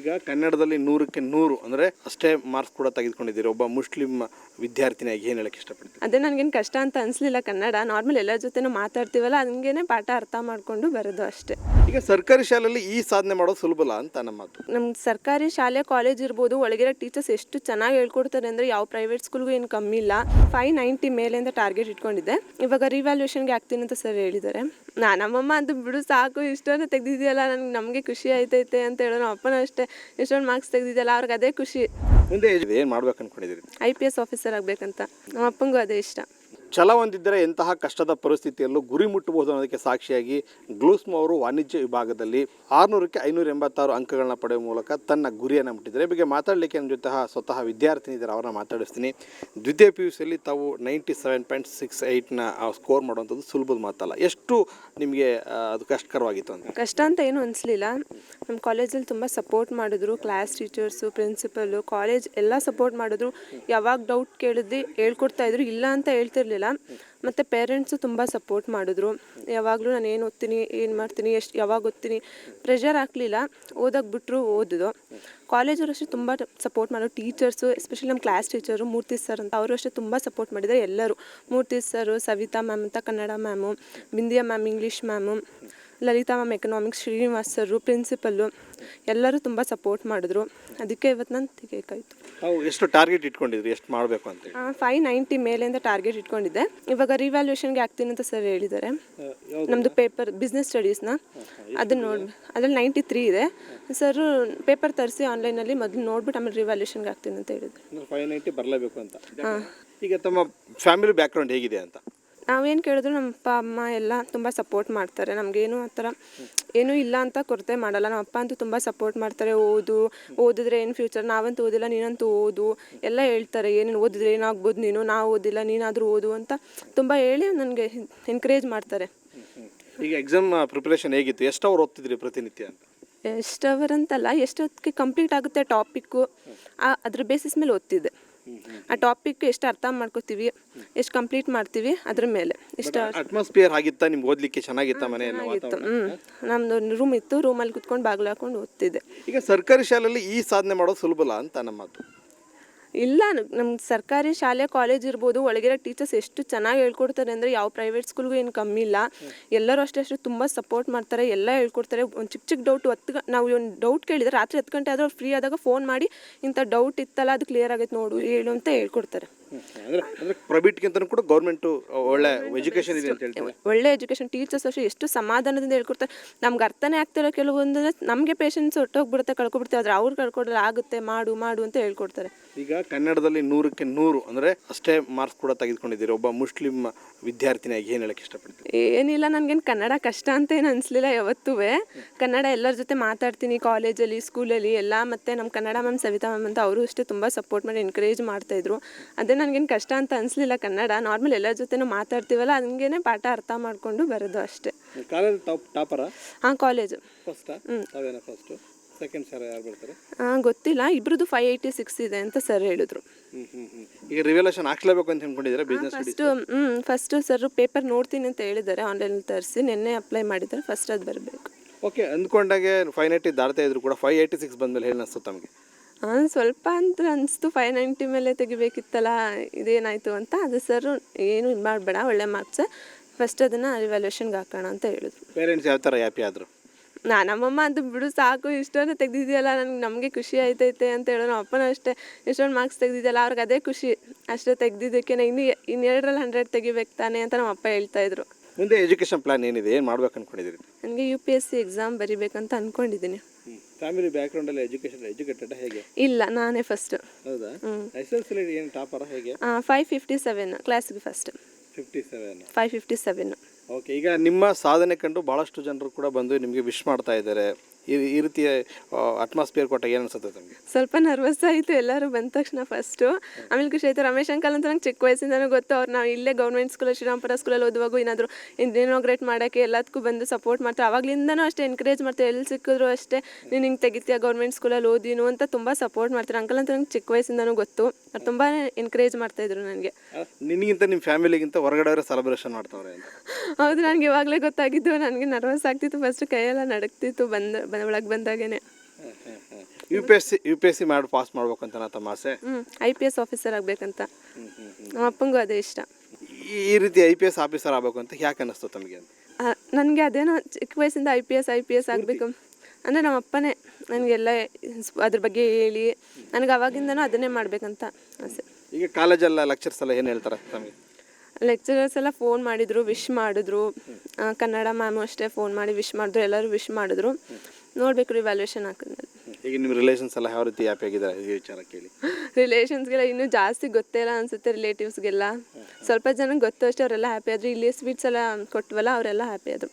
ಈಗ ಕನ್ನಡದಲ್ಲಿ 100ಕ್ಕೆ 100 ಅಂದರೆ ಅಷ್ಟೇ ಮಾರ್ಕ್ಸ್ ಕೂಡ ತೆಗೆದುಕೊಂಡಿದ್ದೀರಿ. ಒಬ್ಬ ಮುಸ್ಲಿಂ ವಿದ್ಯಾರ್ಥಿನಿಯಾಗಿ ಏನು ಹೇಳಕ್ಕೆ ಇಷ್ಟಪಡ್ತೀವಿ? ಅದೇ ನನಗೇನು ಕಷ್ಟ ಅಂತ ಅನಿಸ್ಲಿಲ್ಲ. ಕನ್ನಡ ನಾರ್ಮಲ್ ಎಲ್ಲರ ಜೊತೆನೂ ಮಾತಾಡ್ತೀವಲ್ಲ, ಹಂಗೇನೆ ಪಾಠ ಅರ್ಥ ಮಾಡಿಕೊಂಡು ಬರೋದು ಅಷ್ಟೇ. ಈಗ ಸರ್ಕಾರಿ ಶಾಲೆಯಲ್ಲಿ ಈ ಸಾಧನೆ ಮಾಡೋದು ಸುಲಭಲ್ಲ ಅಂತ ನಮ್ಮ ಮಾತು. ನಮ್ಮ ಸರ್ಕಾರಿ ಶಾಲೆ ಕಾಲೇಜ್ ಇರ್ಬೋದು, ಒಳಗಿರೋ ಟೀಚರ್ಸ್ ಎಷ್ಟು ಚೆನ್ನಾಗಿ ಹೇಳ್ಕೊಡ್ತಾರೆ ಅಂದರೆ ಯಾವ ಪ್ರೈವೇಟ್ ಸ್ಕೂಲ್ಗೂ ಏನು ಕಮ್ಮಿ ಇಲ್ಲ. 590 ಮೇಲೆ ಅಂತ ಟಾರ್ಗೆಟ್ ಇಟ್ಕೊಂಡಿದ್ದೆ. ಇವಾಗ ರಿವ್ಯಾಲ್ಯೂಷನ್ಗೆ ಆಗ್ತೀನಿ ಅಂತ ಸರ್ ಹೇಳಿದ್ದಾರೆ. ನಮ್ಮಮ್ಮ ಅಂತೂ ಬಿಡು ಸಾಕು, ಇಷ್ಟೊಂದು ತೆಗ್ದಿದೆಯಲ್ಲ, ನಮಗೆ ಖುಷಿ ಆಯ್ತೈತೆ ಅಂತ ಹೇಳೋ. ನಮ್ಮ ಅಪ್ಪನೂ ಅಷ್ಟೇ, ಇಷ್ಟೊಂದು ಮಾರ್ಕ್ಸ್ ತೆಗ್ದಿದ್ದಲ್ಲ, ಅವ್ರಿಗೆ ಅದೇ ಖುಷಿ. ಮುಂದೆ ಏನು ಮಾಡ್ಬೇಕು ಅಂದ್ಕೊಂಡಿದ್ದೀರಿ? IPS ಆಫೀಸರ್ ಆಗಬೇಕಂತ. ನಮ್ಮ ಅಪ್ಪಂಗೂ ಅದೇ ಇಷ್ಟ. ಛಲ ಹೊಂದಿದ್ದರೆ ಎಂತಹ ಕಷ್ಟದ ಪರಿಸ್ಥಿತಿಯಲ್ಲೂ ಗುರಿ ಮುಟ್ಟಬಹುದು ಅನ್ನೋದಕ್ಕೆ ಸಾಕ್ಷಿಯಾಗಿ ಗ್ಲೂಸ್ಮ್ ಅವರು ವಾಣಿಜ್ಯ ವಿಭಾಗದಲ್ಲಿ 600ಕ್ಕೆ 586 ಅಂಕಗಳನ್ನ ಪಡೆಯುವ ಮೂಲಕ ತನ್ನ ಗುರಿಯನ್ನು ಮುಟ್ಟಿದ್ದಾರೆ. ಈ ಬಗ್ಗೆ ಮಾತಾಡಲಿಕ್ಕೆ ನನ್ನ ಜೊತೆ ಸ್ವತಃ ವಿದ್ಯಾರ್ಥಿನಿ ಇದ್ದಾರೆ, ಅವ್ರನ್ನ ಮಾತಾಡಿಸ್ತೀನಿ. ದ್ವಿತೀಯ PUCಯಲ್ಲಿ ತಾವು 97.68ನ ಸ್ಕೋರ್ ಮಾಡುವಂಥದ್ದು ಸುಲಭದ ಮಾತಲ್ಲ. ಎಷ್ಟು ನಿಮಗೆ ಅದು ಕಷ್ಟಕರವಾಗಿತ್ತು ಅಂತ? ಕಷ್ಟ ಅಂತ ಏನೂ ಅನಿಸ್ಲಿಲ್ಲ. ನಮ್ಮ ಕಾಲೇಜಲ್ಲಿ ತುಂಬ ಸಪೋರ್ಟ್ ಮಾಡಿದ್ರು. ಕ್ಲಾಸ್ ಟೀಚರ್ಸು, ಪ್ರಿನ್ಸಿಪಲ್ಲು, ಕಾಲೇಜ್ ಎಲ್ಲ ಸಪೋರ್ಟ್ ಮಾಡಿದ್ರು. ಯಾವಾಗ ಡೌಟ್ ಕೇಳಿದ್ವಿ ಹೇಳ್ಕೊಡ್ತಾಯಿದ್ರು, ಇಲ್ಲ ಅಂತ ಹೇಳ್ತಿರ್ಲಿಲ್ಲ. ಮತ್ತು ಪೇರೆಂಟ್ಸು ತುಂಬ ಸಪೋರ್ಟ್ ಮಾಡಿದ್ರು. ಯಾವಾಗಲೂ ನಾನು ಏನು ಓದ್ತೀನಿ, ಏನು ಮಾಡ್ತೀನಿ, ಯಾವಾಗ ಓದ್ತೀನಿ ಪ್ರೆಷರ್ ಹಾಕಲಿಲ್ಲ. ಓದೋಕೆ ಬಿಟ್ಟರು ಓದಿದ್ದು. ಕಾಲೇಜವರು ಅಷ್ಟೇ ತುಂಬ ಸಪೋರ್ಟ್ ಮಾಡೋರು. ಟೀಚರ್ಸು, ಎಸ್ಪೆಷಲಿ ನಮ್ಮ ಕ್ಲಾಸ್ ಟೀಚರು ಮೂರ್ತಿ ಸರ್ ಅಂತ, ಅವರು ಅಷ್ಟೇ ತುಂಬ ಸಪೋರ್ಟ್ ಮಾಡಿದ್ದಾರೆ. ಎಲ್ಲರೂ, ಮೂರ್ತಿ ಸರು, ಸವಿತಾ ಮ್ಯಾಮ್ ಅಂತ Kannada ma'am, Bindiya ma'am English ma'am, Lalitha ma'am economics, Srinivas sir, principal, ಎಲ್ಲರೂ ತುಂಬ ಸಪೋರ್ಟ್ ಮಾಡಿದ್ರು. ಅದಕ್ಕೆ ಇವತ್ತು ನಾನು ತೆಗಿಯೋಕ್ಕಾಯ್ತು. ನಾವು ಎಷ್ಟು ಟಾರ್ಗೆಟ್ ಇಟ್ಕೊಂಡಿದ್ರಿ, ಎಷ್ಟು ಮಾಡಬೇಕು ಅಂತ? 590 ಮೇಲೆ ಅಂತ ಟಾರ್ಗೆಟ್ ಇಟ್ಕೊಂಡಿದ್ದೆ. ಇವಾಗ ರಿವ್ಯಾಲ್ಯೂಷನ್ಗೆ ಆಗ್ತೀನಿ ಅಂತ ಸರ್ ಹೇಳಿದ್ದಾರೆ. ನಮ್ಮದು ಪೇಪರ್ ಬಿಸ್ನೆಸ್ ಸ್ಟಡೀಸ್ನ, ಅದನ್ನು ನೋಡಿ ಅದ್ರಲ್ಲಿ 93 ಇದೆ. ಸರ್ ಪೇಪರ್ ತರಿಸಿ ಆನ್ಲೈನಲ್ಲಿ ಮೊದಲು ನೋಡ್ಬಿಟ್ಟು ಆಮೇಲೆ ರಿವ್ಯಾಲ್ಯೂಷನ್ಗೆ ಆಗ್ತೀನಿ ಅಂತ ಹೇಳಿದ್ರು. 590 ಬರಲೇಬೇಕು ಅಂತ. ಈಗ ತಮ್ಮ ಫ್ಯಾಮಿಲಿ ಬ್ಯಾಕ್ಗ್ರೌಂಡ್ ಹೇಗಿದೆ ಅಂತ? ನಾವೇನು ಕೇಳಿದ್ರು ನಮ್ಮ ಅಪ್ಪ ಅಮ್ಮ ಎಲ್ಲ ತುಂಬ ಸಪೋರ್ಟ್ ಮಾಡ್ತಾರೆ. ನಮಗೇನು ಆ ಥರ ಏನೂ ಇಲ್ಲ ಅಂತ ಕೊರತೆ ಮಾಡಲ್ಲ. ನಮ್ಮ ಅಪ್ಪ ಅಂತೂ ತುಂಬ ಸಪೋರ್ಟ್ ಮಾಡ್ತಾರೆ. ಓದಿದ್ರೆ ಏನು ಫ್ಯೂಚರ್, ನಾವಂತೂ ಓದಿಲ್ಲ, ನೀನಂತೂ ಓದು ಎಲ್ಲ ಹೇಳ್ತಾರೆ. ಏನೇನು ಓದಿದ್ರೆ ಏನಾಗ್ಬೋದು ನೀನು, ನಾವು ಓದಿಲ್ಲ, ನೀನಾದರೂ ಓದು ಅಂತ ತುಂಬ ಹೇಳಿ ನನಗೆ ಎನ್ಕರೇಜ್ ಮಾಡ್ತಾರೆ. ಈಗ ಎಕ್ಸಾಮ್ ಪ್ರಿಪ್ರೇಷನ್ ಹೇಗಿತ್ತು? ಎಷ್ಟು ಅವ್ರು ಓದ್ತಿದ್ರಿ ಪ್ರತಿನಿತ್ಯ ಅಂತ? ಎಷ್ಟು ಅವರ್ ಅಂತಲ್ಲ, ಎಷ್ಟೊತ್ತಿಗೆ ಕಂಪ್ಲೀಟ್ ಆಗುತ್ತೆ ಟಾಪಿಕ್ಕು, ಅದ್ರ ಬೇಸಿಸ್ ಮೇಲೆ ಓದ್ತಿದ್ದೆ. ಆ ಟಾಪಿಕ್ ಎಷ್ಟು ಅರ್ಥ ಮಾಡ್ಕೋತೀವಿ, ಎಷ್ಟು ಕಂಪ್ಲೀಟ್ ಮಾಡ್ತೀವಿ ಅದ್ರ ಮೇಲೆ. ಇಷ್ಟ ಅಟ್ಮಾಸ್ಫಿಯರ್ ಆಗಿತ್ತಾ ನಿಮ್ಗೆ ಓದಲಿಕ್ಕೆ? ಚೆನ್ನಾಗಿತ್ತಾ ಮನೆಯಲ್ಲಿ? ಚೆನ್ನಾಗಿತ್ತು. ನಮ್ಮದು ರೂಮ್ ಇತ್ತು, ರೂಮಲ್ಲಿ ಕುತ್ಕೊಂಡು ಬಾಗಿಲು ಹಾಕೊಂಡು ಓದ್ತಿದ್ದೆ. ಈಗ ಸರ್ಕಾರಿ ಶಾಲೆಯಲ್ಲಿ ಈ ಸಾಧನೆ ಮಾಡೋದು ಸುಲಭಲ್ಲ ಅಂತ ನಮ್ಮ ಮಾತು. ಇಲ್ಲ, ನಮ್ಮ ಸರ್ಕಾರಿ ಶಾಲೆ ಕಾಲೇಜ್ ಇರ್ಬೋದು, ಒಳಗಿರೋ ಟೀಚರ್ಸ್ ಎಷ್ಟು ಚೆನ್ನಾಗಿ ಹೇಳ್ಕೊಡ್ತಾರೆ ಅಂದರೆ ಯಾವ ಪ್ರೈವೇಟ್ ಸ್ಕೂಲ್ಗೂ ಏನು ಕಮ್ಮಿ ಇಲ್ಲ. ಎಲ್ಲರೂ ಅಷ್ಟೇ ತುಂಬ ಸಪೋರ್ಟ್ ಮಾಡ್ತಾರೆ, ಎಲ್ಲ ಹೇಳ್ಕೊಡ್ತಾರೆ. ಒಂದು ಚಿಕ್ಕ ಡೌಟ್ ನಾವು ಒಂದು ಡೌಟ್ ಕೇಳಿದರೆ ರಾತ್ರಿ 10 ಗಂಟೆ ಆದರೂ ಫ್ರೀ ಆದಾಗ ಫೋನ್ ಮಾಡಿ ಇಂಥ ಡೌಟ್ ಇತ್ತಲ್ಲ, ಅದು ಕ್ಲಿಯರ್ ಆಗೈತೆ ನೋಡು, ಹೇಳು ಅಂತ ಹೇಳ್ಕೊಡ್ತಾರೆ. ಅಂದರೆ ಪ್ರೈವೇಟ್ಗಿಂತ ಕೂಡ ಗೌರ್ಮೆಂಟು ಒಳ್ಳೆ ಎಜುಕೇಷನ್ ಇದೆ ಅಂತ ಹೇಳ್ತೀವಿ. ಒಳ್ಳೆ ಎಜುಕೇಷನ್. ಟೀಚರ್ಸ್ ಅಷ್ಟೇ ಎಷ್ಟು ಸಮಾಧಾನದಿಂದ ಹೇಳ್ಕೊಡ್ತಾರೆ. ನಮ್ಗೆ ಅರ್ಥನೇ ಆಗ್ತಿರೋ ಕೆಲವೊಂದು ನಮಗೆ ಪೇಷನ್ಸ್ ಹೊಟ್ಟೋಗ್ಬಿಡುತ್ತೆ, ಕಳ್ಕೊಬಿಡ್ತೇವೆ. ಆದರೆ ಅವ್ರು ಕಳ್ಕೊಡ್ರೆ ಆಗುತ್ತೆ, ಮಾಡು ಮಾಡು ಅಂತ ಹೇಳ್ಕೊಡ್ತಾರೆ. ಈಗ ಕನ್ನಡದಲ್ಲಿ 100ಕ್ಕೆ 100 ಅಂದರೆ ಅಷ್ಟೇ ಮಾರ್ಕ್ಸ್ ಕೂಡ ತೆಗೆದುಕೊಂಡಿದ್ದೀರಿ. ಒಬ್ಬ ಮುಸ್ಲಿಂ ವಿದ್ಯಾರ್ಥಿನಿಯಾಗಿ ಏನು ಹೇಳಕ್ಕೆ ಇಷ್ಟಪಡ್ತೀವಿ? ಏನಿಲ್ಲ, ನನಗೇನು ಕನ್ನಡ ಕಷ್ಟ ಅಂತ ಏನು ಅನಿಸ್ಲಿಲ್ಲ ಯಾವತ್ತೂ. ಕನ್ನಡ ಎಲ್ಲರ ಜೊತೆ ಮಾತಾಡ್ತೀನಿ, ಕಾಲೇಜಲ್ಲಿ, ಸ್ಕೂಲಲ್ಲಿ ಎಲ್ಲ. ಮತ್ತು ನಮ್ಮ ಕನ್ನಡ ಮ್ಯಾಮ್ ಸವಿತಾ ಮ್ಯಾಮ್ ಅಂತ, ಅವರು ಅಷ್ಟೇ ತುಂಬ ಸಪೋರ್ಟ್ ಮಾಡಿ ಎನ್ಕರೇಜ್ ಮಾಡ್ತಾಯಿದ್ರು. ಅದೇ ನನಗೇನು ಕಷ್ಟ ಅಂತ ಅನಿಸ್ಲಿಲ್ಲ. ಕನ್ನಡ ನಾರ್ಮಲ್ ಎಲ್ಲರ ಜೊತೆನೂ ಮಾತಾಡ್ತೀವಲ್ಲ, ಹಂಗೇನೆ ಪಾಠ ಅರ್ಥ ಮಾಡಿಕೊಂಡು ಬರೋದು ಅಷ್ಟೇ. ಕಾಲೇಜ್ ಟಾಪರ? ಹಾಂ, ಕಾಲೇಜು ಫಸ್ಟ್. ಸೆಕೆಂಡ್ ಸರ್ ಯಾರು ಬರ್ತಾರೆ? ಗೊತ್ತಿಲ್ಲ. ಇಬ್ರದ್ದು 586 ಇದೆ ಅಂತ ಸರ್ ಹೇಳಿದ್ರು. ಈಗ ರಿವ್ಯಾಲ್ಯೂಷನ್ ಹಾಕ್ಲೇಬೇಕು ಅಂತ ಅಂದ್ಕೊಂಡಿದ್ದಾರೆ ಬಿಸ್ನೆಸ್? ಫಸ್ಟು ಸರ್ ಪೇಪರ್ ನೋಡ್ತೀನಿ ಅಂತ ಹೇಳಿದ್ದಾರೆ, ಆನ್ಲೈನಲ್ಲಿ ತರಿಸಿ ನಿನ್ನೆ ಅಪ್ಲೈ ಮಾಡಿದ್ದಾರೆ. ಫಸ್ಟ್ ಅದು ಬರಬೇಕು. ಓಕೆ, ಅಂದ್ಕೊಂಡಾಗೆ 590 ದಾಡ್ತಾ ಇದ್ರು ಕೂಡ 586 ಬಂದಮೇಲೆ ಏನು ಅನಿಸ್ತು ತಮಗೆ? ಸ್ವಲ್ಪ ಅಂತ ಅನಿಸ್ತು. 590 ಮೇಲೆ ತೆಗಿಬೇಕಿತ್ತಲ್ಲ, ಇದೇನಾಯಿತು ಅಂತ. ಅದು ಸರ್ ಏನು ಇದು ಮಾಡಬೇಡ, ಒಳ್ಳೆ ಮಾರ್ಕ್ಸ್, ಫಸ್ಟ್ ಅದನ್ನು ರಿವ್ಯಾಲ್ಯೂಷನ್ಗೆ ಹಾಕೋಣ ಅಂತ ಹೇಳಿದ್ರು. ಪೇರೆಂಟ್ಸ್ ಯಾವ ಥರ ಹ್ಯಾಪಿ ಆದರು? ನಮ್ಮಮ್ಮ ಅಂತೂ ಬಿಡು ಸಾಕು, ಇಷ್ಟೊಂದು ತೆಗ್ದಿದೆಯಲ್ಲ, ನಮಗೆ ಖುಷಿ ಆಯ್ತೈತೆ ಅಂತ ಹೇಳೋ. ನಮ್ಮ ಅಪ್ಪನೂ ಅಷ್ಟೇ, ಇಷ್ಟೊಂದು ಮಾರ್ಕ್ಸ್ ತೆಗ್ದಿದ್ದಲ್ಲ, ಅವ್ರಿಗೆ ಅದೇ ಖುಷಿ. ಅಷ್ಟೇ ತೆಗ್ದಿದ್ದಕ್ಕೆ ಇನ್ನು 2ರಲ್ಲಿ 100 ತೆಗಿಬೇಕು ತಾನೆ ಅಂತ ನಮ್ಮ ಅಪ್ಪ ಹೇಳ್ತಾಯಿದ್ರು. ಮುಂದೆ ಎಜುಕೇಷನ್ ಪ್ಲಾನ್ ಏನಿದೆ, ಏನು ಮಾಡ್ಬೇಕು ಅಂದ್ಕೊಂಡಿದ್ದೀರಿ? ನನಗೆ UPSC ಎಕ್ಸಾಮ್ ಬರಿಬೇಕಂತ ಅಂದ್ಕೊಂಡಿದ್ದೀನಿ. ಫ್ಯಾಮಿಲಿ ಬ್ಯಾಕ್ಗ್ರೌಂಡಲ್ಲಿ ಎಜುಕೇಟೆಡ್ ಹೇಗೆ? ಇಲ್ಲ, ನಾನೇ ಫಸ್ಟ್. ಹೌದಾ? SSLC ಏನು ಟಾಪರ ಹೇಗೆ? 557 ಕ್ಲಾಸಿಗೆ ಫಸ್ಟ್. 557. ಓಕೆ, ಈಗ ನಿಮ್ಮ ಸಾಧನೆ ಕಂಡು ಭಾಳಷ್ಟು ಜನರು ಕೂಡ ಬಂದು ನಿಮಗೆ ವಿಶ್ ಮಾಡ್ತಾ ಇದ್ದಾರೆ. ಈ ರೀತಿಯ ಅಟ್ಮಾಸ್ಫಿಯರ್ ಕೊಟ್ಟಾಗ ಏನು ಅನ್ಸುತ್ತೆ ತಮಗೆ? ಸ್ವಲ್ಪ ನರ್ವಸ್ ಆಯಿತು ಎಲ್ಲರೂ ಬಂದ ತಕ್ಷಣ ಫಸ್ಟು. ಆಮೇಲೆ ಖುಷಿ ಆಯಿತು. ರಮೇಶ್ ಅಂಕಲ್ ಅಂತ ನಂಗೆ ಚಿಕ್ಕ ವಯಸ್ಸಿಂದನೂ ಗೊತ್ತು. ಅವ್ರು ನಾವು ಇಲ್ಲೇ ಗೌರ್ಮೆಂಟ್ ಸ್ಕೂಲಲ್ಲಿ, ಶ್ರೀರಾಮ್ಪುರ ಸ್ಕೂಲಲ್ಲಿ ಓದುವಾಗ ಏನಾದರೂ ಇನಾಗ್ರೇಟ್ ಮಾಡೋಕ್ಕೆ ಎಲ್ಲದಕ್ಕೂ ಬಂದು ಸಪೋರ್ಟ್ ಮಾಡ್ತಾರೆ. ಆವಾಗಲಿಂದನೂ ಅಷ್ಟೇ ಎನ್ಕರೇಜ್ ಮಾಡ್ತಾರೆ. ಎಲ್ಲಿ ಸಿಕ್ಕಿದ್ರು ಅಷ್ಟೇ, ನೀನು ಹಿಂಗೆ ತೆಗಿತೀಯ ಗೌರ್ಮೆಂಟ್ ಸ್ಕೂಲಲ್ಲಿ ಓದಿನು ಅಂತ ತುಂಬ ಸಪೋರ್ಟ್ ಮಾಡ್ತಾರೆ. ಅಂಕಲ್ ಅಂತ ನಂಗೆ ಚಿಕ್ಕ ವಯಸ್ಸಿಂದನೂ ಗೊತ್ತು. ಅವ್ರು ತುಂಬ ಎನ್ಕರೇಜ್ ಮಾಡ್ತಾಯಿದ್ರು ನನಗೆ. ನಿನಗಿಂತ ನಿಮ್ಮ ಫ್ಯಾಮಿಲಿಗಿಂತ ಹೊರಗಡೆ ಅವರೇ ಸೆಲೆಬ್ರೇಷನ್ ಮಾಡ್ತಾವ್ರೆ? ಹೌದು, ನನಗೆ ಇವಾಗಲೇ ಗೊತ್ತಾಗಿದ್ದು. ನನಗೆ ನರ್ವಸ್ ಆಗ್ತಿತ್ತು, ಫಸ್ಟ್ ಕೈಯೆಲ್ಲ ನಡಕ್ತಿತ್ತು ಒಳಗೆ ಬಂದಾಗೇ. ಯು ಪಿ ಎಸ್ ಸಿ ಮಾಡಿ ಪಾಸ್ ಮಾಡ್ಬೇಕಂತ ತಮ್ಮ ಆಸೆ. IPS ಆಫೀಸರ್ ಆಗಬೇಕಂತ ನಮ್ಮ ಅಪ್ಪಂಗೂ ಅದೇ ಇಷ್ಟ. ಈ ರೀತಿ IPS ಆಫೀಸರ್ ಆಗಬೇಕು ಅಂತ ಯಾಕೆ ಅನ್ನಿಸ್ತು ತಮಗೆ? ನನಗೆ ಅದೇನೋ ಚಿಕ್ಕ ವಯಸ್ಸಿಂದ IPS ಆಗಬೇಕು ಅಂದರೆ ನಮ್ಮ ಅಪ್ಪನೇ ನನಗೆಲ್ಲ ಅದ್ರ ಬಗ್ಗೆ ಹೇಳಿ ನನಗೆ ಅವಾಗಿಂದನೂ ಅದನ್ನೇ ಮಾಡಬೇಕಂತ ಆಸೆ. ಈಗ ಕಾಲೇಜೆಲ್ಲ ಲೆಕ್ಚರ್ಸ್ ಎಲ್ಲ ಏನು ಹೇಳ್ತಾರೆ ತಮಗೆ? ಲೆಕ್ಚರರ್ಸ್ ಎಲ್ಲ ಫೋನ್ ಮಾಡಿದ್ರು, ವಿಶ್ ಮಾಡಿದ್ರು. ಕನ್ನಡ ಮ್ಯಾಮು ಅಷ್ಟೇ ಫೋನ್ ಮಾಡಿ ವಿಶ್ ಮಾಡಿದ್ರು, ಎಲ್ಲರೂ ವಿಶ್ ಮಾಡಿದ್ರು. ನೋಡಬೇಕು ರಿವ್ಯಾಲ್ಯೂಷನ್ ಹಾಕಿದ್ಮೇಲೆ. ಈಗ ನಿಮ್ಮ ರಿಲೇಷನ್ಸ್ ಎಲ್ಲ ಯಾವ ರೀತಿ ಹ್ಯಾಪಿ ಆಗಿದ್ದಾರೆ ಈ ವಿಚಾರ ಕೇಳಿ? ರಿಲೇಷನ್ಸ್ಗೆಲ್ಲ ಇನ್ನೂ ಜಾಸ್ತಿ ಗೊತ್ತೇ ಇಲ್ಲ ಅನಿಸುತ್ತೆ. ರಿಲೇಟಿವ್ಸ್ಗೆಲ್ಲ ಸ್ವಲ್ಪ ಜನ ಗೊತ್ತು ಅಷ್ಟೇ, ಅವರೆಲ್ಲ ಹ್ಯಾಪಿ ಆದರು. ಇಲ್ಲಿ ಸ್ವೀಟ್ಸ್ ಎಲ್ಲ ಕೊಟ್ವಲ್ಲ ಅವರೆಲ್ಲ ಹ್ಯಾಪಿ ಆದರು.